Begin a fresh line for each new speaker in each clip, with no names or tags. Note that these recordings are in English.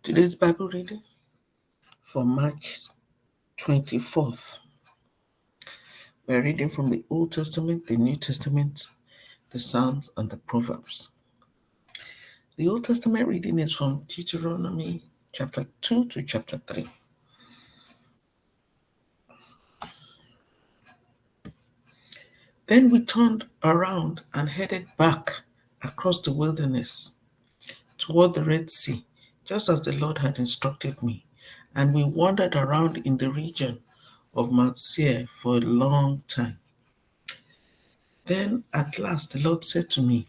Today's Bible reading for March 24th. We're reading from the Old Testament, the New Testament, the Psalms, and the Proverbs. The Old Testament reading is from Deuteronomy chapter 2 to chapter 3. Then we turned around and headed back across the wilderness toward the Red Sea, just as the Lord had instructed me, and we wandered around in the region of Mount Seir for a long time. Then at last the Lord said to me,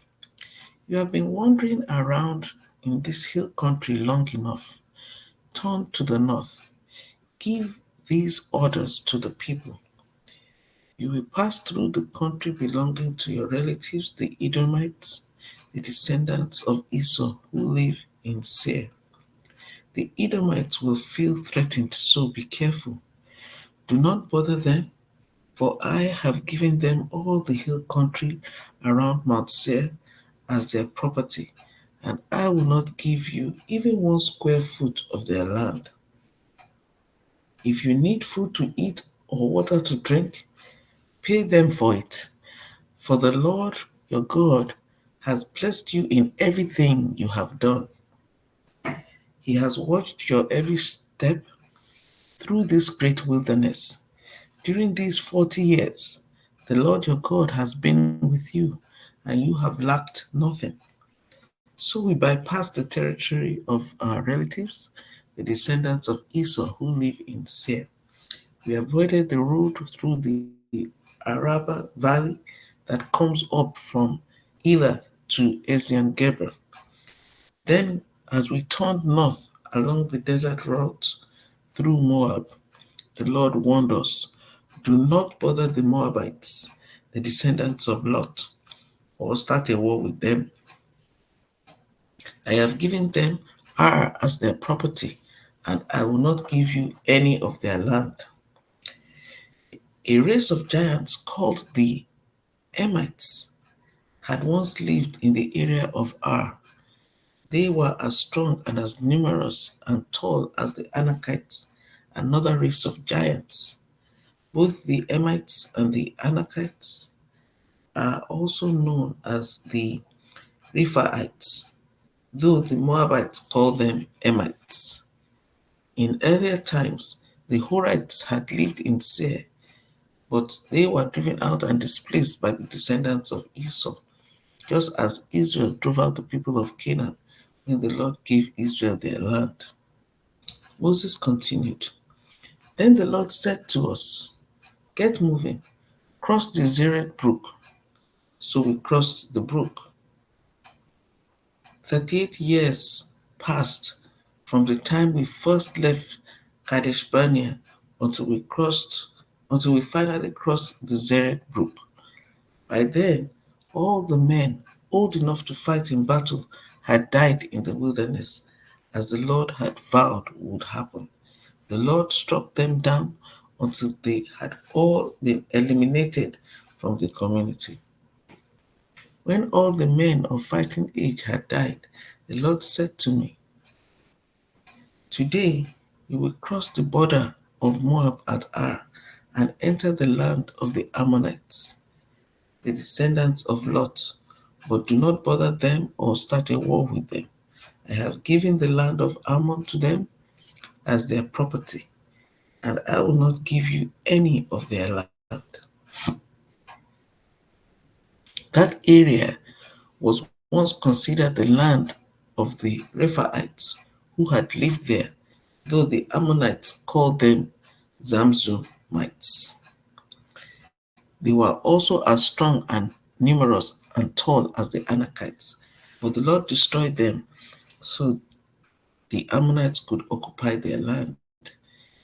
"You have been wandering around in this hill country long enough. Turn to the north. Give these orders to the people. You will pass through the country belonging to your relatives, the Edomites, the descendants of Esau who live in Seir. The Edomites will feel threatened, so be careful. Do not bother them, for I have given them all the hill country around Mount Seir as their property, and I will not give you even 1 square foot of their land. If you need food to eat or water to drink, pay them for it, for the Lord your God has blessed you in everything you have done. He has watched your every step through this great wilderness. During these 40 years, the Lord your God has been with you, and you have lacked nothing." So we bypassed the territory of our relatives, the descendants of Esau who live in Seir. We avoided the road through the Araba Valley that comes up from Elath to Ezion Geber. Then, as we turned north along the desert route through Moab, the Lord warned us, "Do not bother the Moabites, the descendants of Lot, or start a war with them. I have given them Ar as their property, and I will not give you any of their land." A race of giants called the Emites had once lived in the area of Ar. They were as strong and as numerous and tall as the Anakites, another race of giants. Both the Emites and the Anakites are also known as the Rephaites, though the Moabites call them Emites. In earlier times, the Horites had lived in Seir, but they were driven out and displaced by the descendants of Esau, just as Israel drove out the people of Canaan when the Lord gave Israel their land. Moses continued, "Then the Lord said to us, 'Get moving, cross the Zered brook.' So we crossed the brook. 38 years passed from the time we first left Kadesh Barnea until we finally crossed the Zered brook. By then, all the men old enough to fight in battle had died in the wilderness, as the Lord had vowed would happen. The Lord struck them down until they had all been eliminated from the community. When all the men of fighting age had died, the Lord said to me, 'Today you will cross the border of Moab at Ar and enter the land of the Ammonites, the descendants of Lot, but do not bother them or start a war with them. I have given the land of Ammon to them as their property, and I will not give you any of their land.'" That area was once considered the land of the Rephaites who had lived there, though the Ammonites called them Zamzumites. They were also as strong and numerous and tall as the Anakites, but the Lord destroyed them so the Ammonites could occupy their land.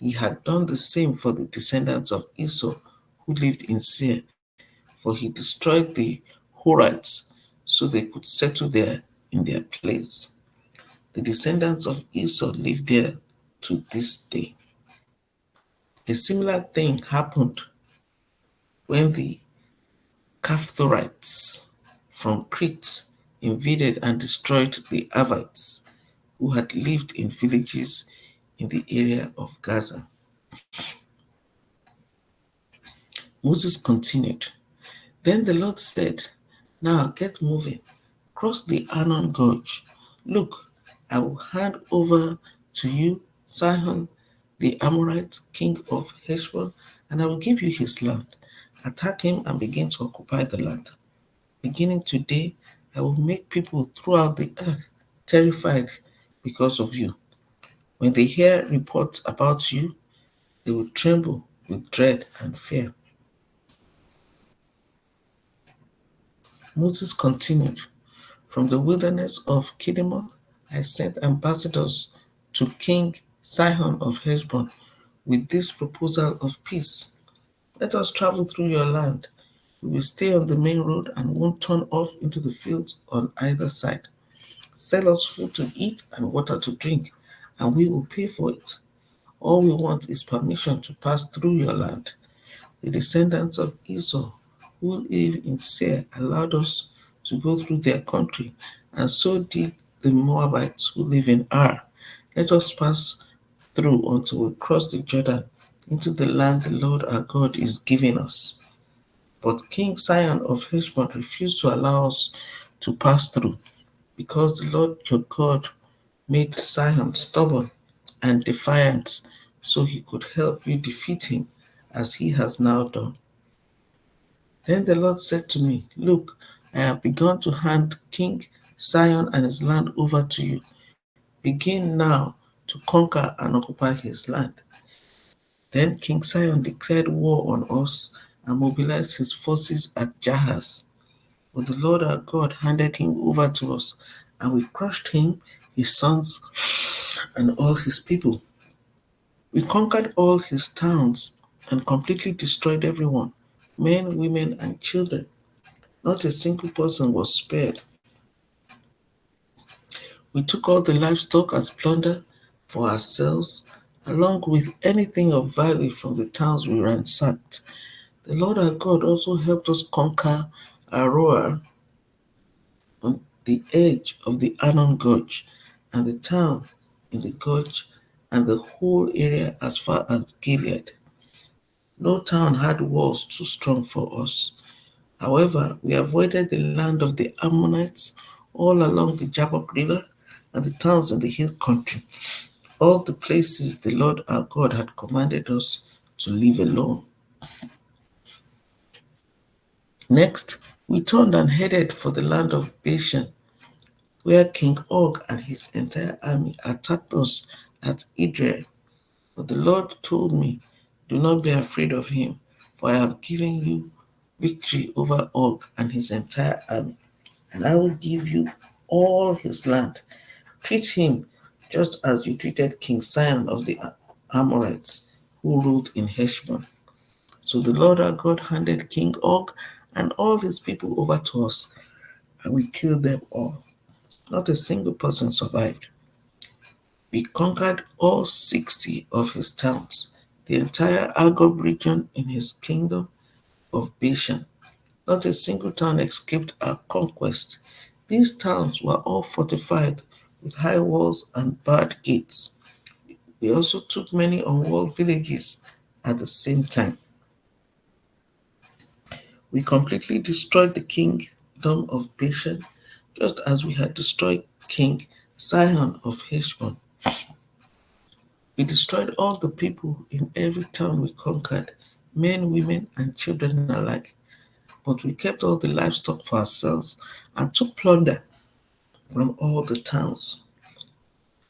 He had done the same for the descendants of Esau who lived in Seir, for he destroyed the Horites so they could settle there in their place. The descendants of Esau live there to this day. A similar thing happened when the Caphtorites from Crete invaded and destroyed the Avites who had lived in villages in the area of Gaza. Moses continued, Then the Lord said, Now get moving, cross the Arnon Gorge. Look, I will hand over to you Sihon the Amorite, king of Heshbon, and I will give you his land. Attack him and begin to occupy the land. Beginning today, I will make people throughout the earth terrified because of you. When they hear reports about you, they will tremble with dread and fear. Moses continued, From the wilderness of Kedemoth, I sent ambassadors to King Sihon of Heshbon with this proposal of peace. Let us travel through your land. We will stay on the main road and won't turn off into the fields on either side. Sell us food to eat and water to drink, and we will pay for it. All we want is permission to pass through your land. The descendants of Esau who live in Seir allowed us to go through their country, and so did the Moabites who live in Ar. Let us pass through until we cross the Jordan into the land the Lord our God is giving us. But King Sihon of Heshbon refused to allow us to pass through, because the Lord your God made Sihon stubborn and defiant, so he could help you defeat him as he has now done. Then the Lord said to me, Look, I have begun to hand King Sihon and his land over to you. Begin now to conquer and occupy his land. Then King Sihon declared war on us and mobilized his forces at Jahaz. But the Lord our God handed him over to us, and we crushed him, his sons, and all his people. We conquered all his towns and completely destroyed everyone, men, women, and children. Not a single person was spared. We took all the livestock as plunder for ourselves, along with anything of value from the towns we ransacked. The Lord our God also helped us conquer Aroer on the edge of the Arnon Gorge, and the town in the gorge, and the whole area as far as Gilead. No town had walls too strong for us. However, we avoided the land of the Ammonites all along the Jabbok River and the towns in the hill country, all the places the Lord our God had commanded us to leave alone. Next, we turned and headed for the land of Bashan, where King Og and his entire army attacked us at Edrei. But the Lord told me, Do not be afraid of him, for I have given you victory over Og and his entire army, and I will give you all his land. Treat him just as you treated King Sihon of the Amorites, who ruled in Heshbon. So the Lord our God handed King Og and all his people over to us, and we killed them all. Not a single person survived. We conquered all 60 of his towns, the entire Argob region in his kingdom of Bashan. Not a single town escaped our conquest. These towns were all fortified with high walls and barred gates. We also took many unwalled villages at the same time. We completely destroyed the kingdom of Bashan, just as we had destroyed King Sihon of Heshbon. We destroyed all the people in every town we conquered, men, women, and children alike. But we kept all the livestock for ourselves and took plunder from all the towns.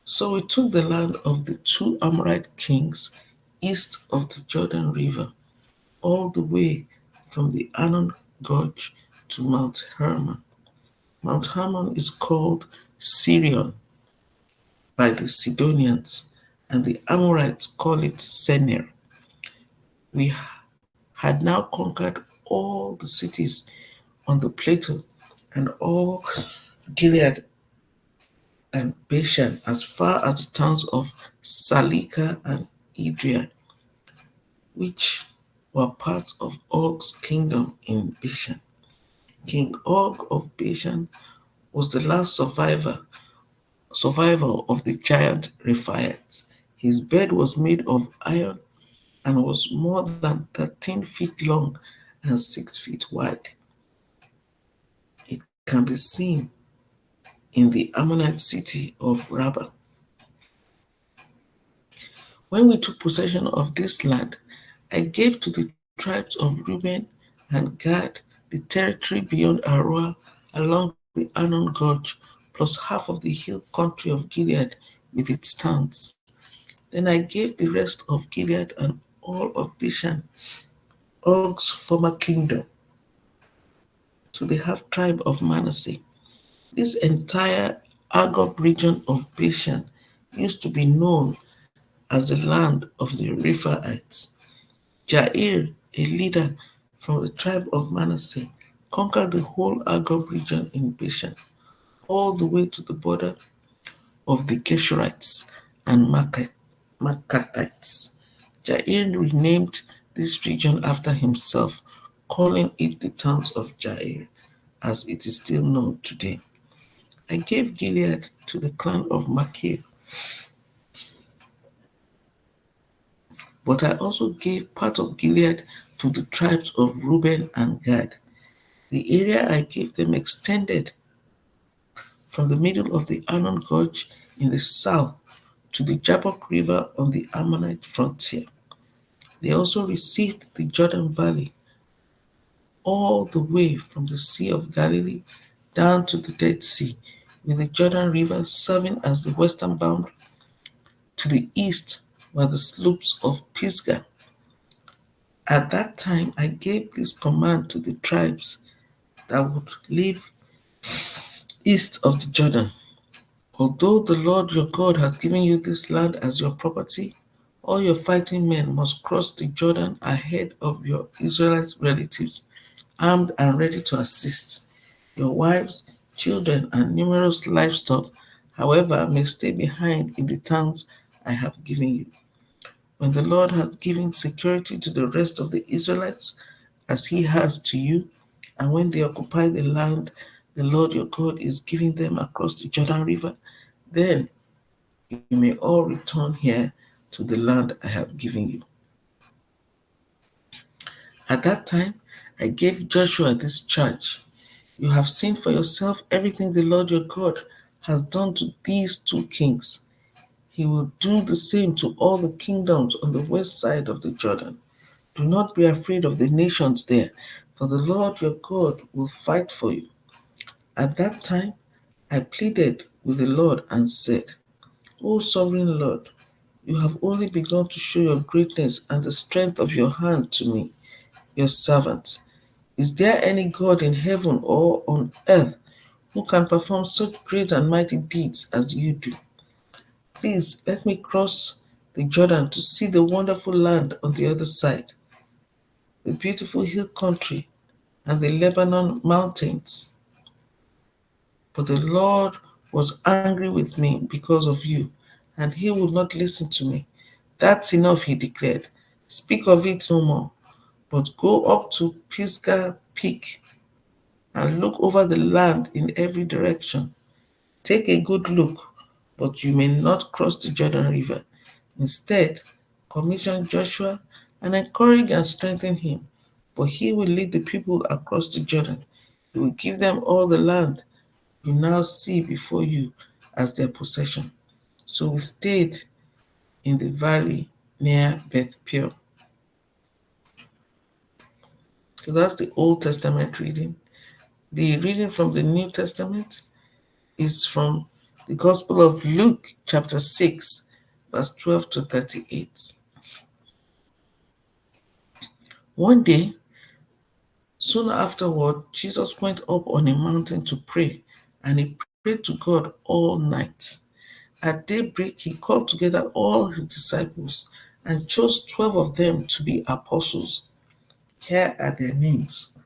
So we took the land of the two Amorite kings east of the Jordan River, all the way from the Arnon Gorge to Mount Hermon. Mount Hermon is called Sirion by the Sidonians, and the Amorites call it Senir. We had now conquered all the cities on the plateau and all Gilead and Bashan as far as the towns of Salika and Edrei, which were part of Og's kingdom in Bashan. King Og of Bashan was the last survivor survival of the giant Rephaites. His bed was made of iron and was more than 13 feet long and 6 feet wide. It can be seen in the Ammonite city of Rabbah. When we took possession of this land, I gave to the tribes of Reuben and Gad the territory beyond Aroer along the Arnon Gorge, plus half of the hill country of Gilead with its towns. Then I gave the rest of Gilead and all of Bashan, Og's former kingdom, to the half tribe of Manasseh. This entire Argob region of Bashan used to be known as the land of the Rephaites. Jair, a leader from the tribe of Manasseh, conquered the whole Argob region in Bashan, all the way to the border of the Geshurites and Maccathites. Jair renamed this region after himself, calling it the towns of Jair, as it is still known today. I gave Gilead to the clan of Machir, but I also gave part of Gilead to the tribes of Reuben and Gad. The area I gave them extended from the middle of the Arnon Gorge in the south to the Jabbok River on the Ammonite frontier. They also received the Jordan Valley all the way from the Sea of Galilee down to the Dead Sea, with the Jordan River serving as the western boundary. To the east were the slopes of Pisgah. At that time, I gave this command to the tribes that would live east of the Jordan. Although the Lord your God has given you this land as your property, all your fighting men must cross the Jordan ahead of your Israelite relatives, armed and ready to assist. Your wives, children, and numerous livestock, however, may stay behind in the towns I have given you. When the Lord has given security to the rest of the Israelites, as he has to you, and when they occupy the land the Lord your God is giving them across the Jordan River, then you may all return here to the land I have given you. At that time, I gave Joshua this charge. You have seen for yourself everything the Lord your God has done to these two kings. He will do the same to all the kingdoms on the west side of the Jordan. Do not be afraid of the nations there, for the Lord your God will fight for you. At that time, I pleaded with the Lord and said, O sovereign Lord, you have only begun to show your greatness and the strength of your hand to me, your servant. Is there any God in heaven or on earth who can perform such great and mighty deeds as you do? Please let me cross the Jordan to see the wonderful land on the other side, the beautiful hill country and the Lebanon mountains. But the Lord was angry with me because of you, and he would not listen to me. That's enough, he declared. Speak of it no more, but go up to Pisgah Peak and look over the land in every direction. Take a good look, but you may not cross the Jordan River. Instead, commission Joshua and encourage and strengthen him, for he will lead the people across the Jordan. He will give them all the land you now see before you as their possession. So we stayed in the valley near Beth Peor. So that's the Old Testament reading. The reading from the New Testament is from the Gospel of Luke, chapter 6, verse 12 to 38. One day, soon afterward, Jesus went up on a mountain to pray, and he prayed to God all night. At daybreak, he called together all his disciples and chose 12 of them to be apostles. Here are their names: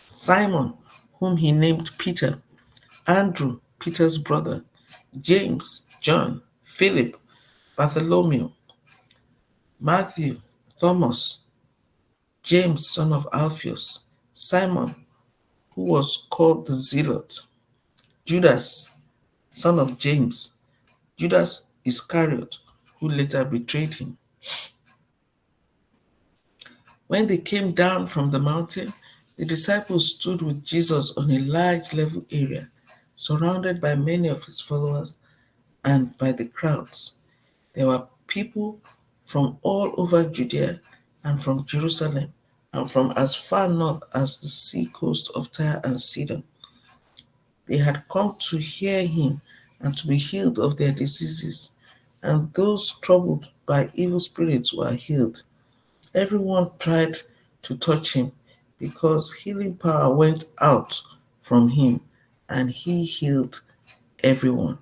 Simon, whom he named Peter; Andrew, Peter's brother; James, John, Philip, Bartholomew, Matthew, Thomas, James, son of Alphaeus, Simon, who was called the zealot, Judas, son of James, Judas Iscariot, who later betrayed him. When they came down from the mountain, the disciples stood with Jesus on a large level area, surrounded by many of his followers and by the crowds. There were people from all over Judea and from Jerusalem and from as far north as the seacoast of Tyre and Sidon. They had come to hear him and to be healed of their diseases, and those troubled by evil spirits were healed. Everyone tried to touch him because healing power went out from him, and he healed everyone.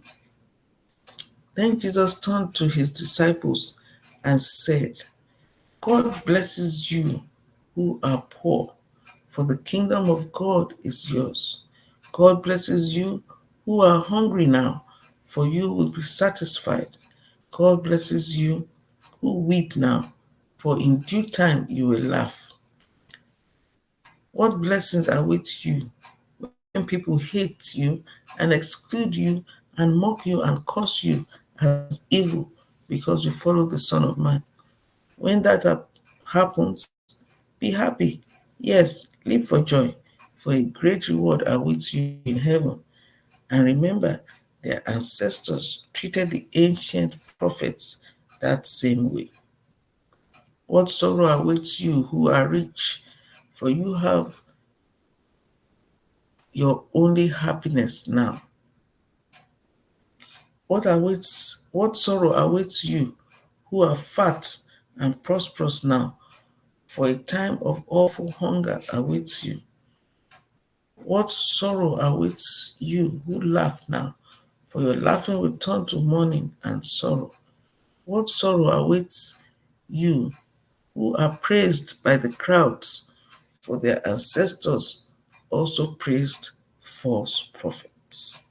Then Jesus turned to his disciples and said, God blesses you who are poor, for the kingdom of God is yours. God blesses you who are hungry now, for you will be satisfied. God blesses you who weep now, for in due time you will laugh. What blessings await you when people hate you and exclude you and mock you and curse you as evil because you follow the Son of Man. When that happens, be happy. Yes, leap for joy, for a great reward awaits you in heaven. And remember, their ancestors treated the ancient prophets that same way. What sorrow awaits you who are rich, for you have your only happiness now. What sorrow awaits you who are fat and prosperous now, for a time of awful hunger awaits you. What sorrow awaits you who laugh now, for your laughing will turn to mourning and sorrow. What sorrow awaits you who are praised by the crowds, for their ancestors also praised false prophets.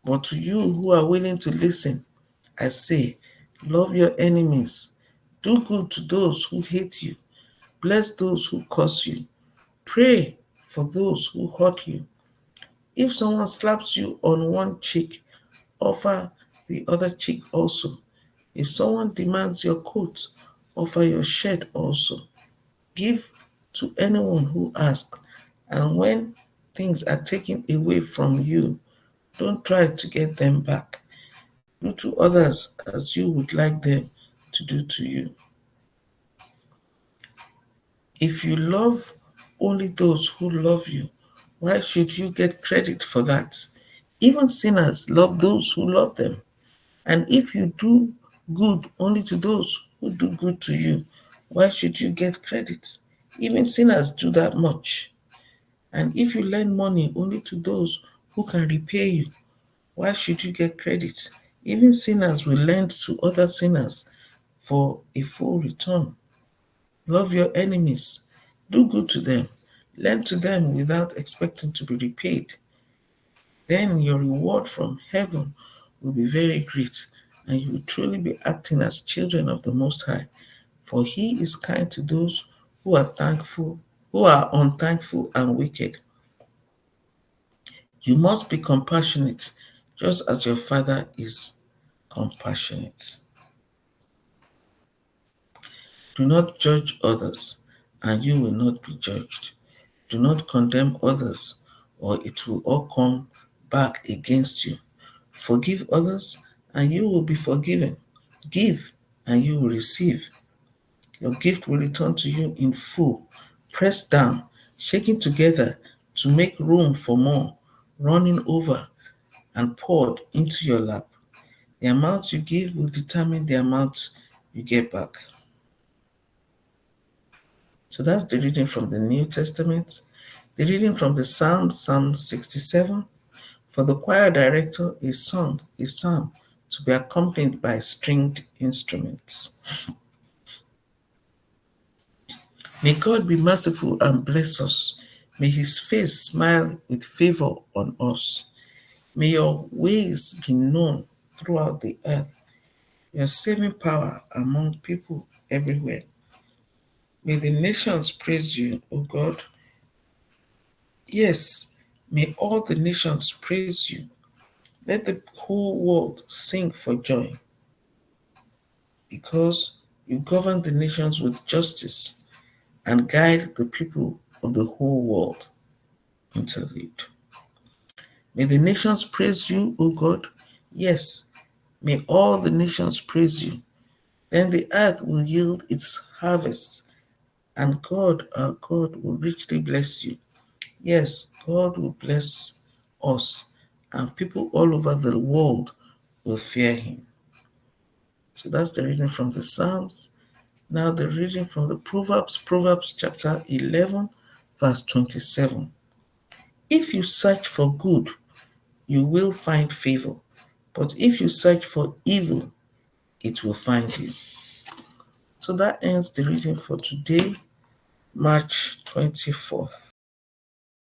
But to you who are willing to listen, I say, love your enemies, do good to those who hate you, bless those who curse you, pray for those who hurt you. If someone slaps you on one cheek, offer the other cheek also. If someone demands your coat, offer your shirt also. Give to anyone who asks, and when things are taken away from you, don't try to get them back. Do to others as you would like them to do to you. If you love only those who love you, why should you get credit for that? Even sinners love those who love them. And if you do good only to those who do good to you, why should you get credit? Even sinners do that much. And if you lend money only to those who can repay you, why should you get credit? Even sinners will lend to other sinners for a full return. Love your enemies, do good to them, lend to them without expecting to be repaid. Then your reward from heaven will be very great, and you will truly be acting as children of the Most High, for He is kind to those who are unthankful and wicked. You must be compassionate, just as your Father is compassionate. Do not judge others, and you will not be judged. Do not condemn others, or it will all come back against you. Forgive others, and you will be forgiven. Give, and you will receive. Your gift will return to you in full, pressed down, shaken together to make room for more, running over and poured into your lap. The amount you give will determine the amount you get back. So that's the reading from the New Testament. The reading from the Psalm 67. For the choir director, a psalm to be accompanied by stringed instruments. May God be merciful and bless us. May his face smile with favor on us. May your ways be known throughout the earth, your saving power among people everywhere. May the nations praise you, O God. Yes, May all the nations praise you. Let the whole world sing for joy, because you govern the nations with justice and guide the people of the whole world. Interlude. May the nations praise you, O God. Yes, may all the nations praise you. Then the earth will yield its harvest, and God, our God, will richly bless you. Yes, God will bless us, and people all over the world will fear him. So that's the reading from the Psalms. Now the reading from the Proverbs, Proverbs chapter 11, verse 27. If you search for good, you will find favor, but if you search for evil, it will find you. So that ends the reading for today, March 24th.